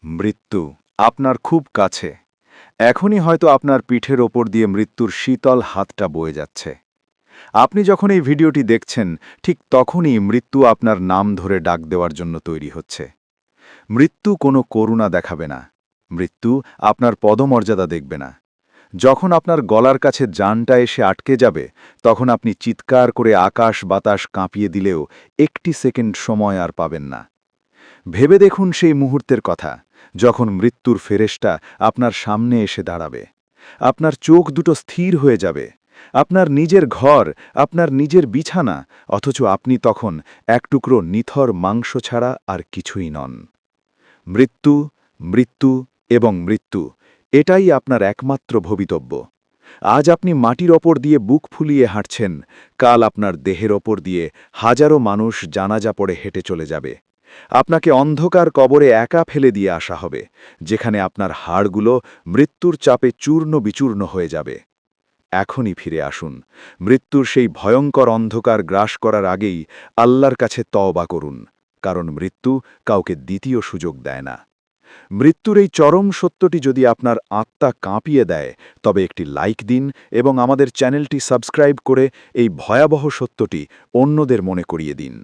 মৃত্যু আপনার খুব কাছে। এখনই হয়তো আপনার পিঠের ওপর দিয়ে মৃত্যুর শীতল হাতটা বয়ে যাচ্ছে। আপনি যখন এই ভিডিওটি দেখছেন, ঠিক তখনই মৃত্যু আপনার নাম ধরে ডাক দেওয়ার জন্য তৈরি হচ্ছে। মৃত্যু কোনো করুণা দেখাবে না। মৃত্যু আপনার পদমর্যাদা দেখবে না। যখন আপনার গলার কাছে জানটা এসে আটকে যাবে, তখন আপনি চিৎকার করে আকাশ বাতাস কাঁপিয়ে দিলেও একটি সেকেন্ড সময় আর পাবেন না। ভেবে দেখুন সেই মুহূর্তের কথা, যখন মৃত্যুর ফেরেশতা আপনার সামনে এসে দাঁড়াবে। আপনার চোখ দুটো স্থির হয়ে যাবে। আপনার নিজের ঘর, আপনার নিজের বিছানা, অথচ আপনি তখন এক টুকরো নিথর মাংস ছাড়া আর কিছুই নন। মৃত্যু, মৃত্যু এবং মৃত্যু, এটাই আপনার একমাত্র ভবিতব্য। আজ আপনি মাটির ওপর দিয়ে বুক ফুলিয়ে হাঁটছেন, কাল আপনার দেহের ওপর দিয়ে হাজারো মানুষ জানাজা পড়ে হেঁটে চলে যাবে। আপনাকে অন্ধকার কবরে একা ফেলে দিয়ে আসা হবে, যেখানে আপনার হাড়গুলো মৃত্যুর চাপে চূর্ণ বিচূর্ণ হয়ে যাবে। এখনই ফিরে আসুন। মৃত্যুর সেই ভয়ঙ্কর অন্ধকার গ্রাস করার আগেই আল্লাহর কাছে তওবা করুন, কারণ মৃত্যু কাউকে দ্বিতীয় সুযোগ দেয় না। মৃত্যুর এই চরম সত্যটি যদি আপনার আত্মা কাঁপিয়ে দেয়, তবে একটি লাইক দিন এবং আমাদের চ্যানেলটি সাবস্ক্রাইব করে এই ভয়াবহ সত্যটি অন্যদের মনে করিয়ে দিন।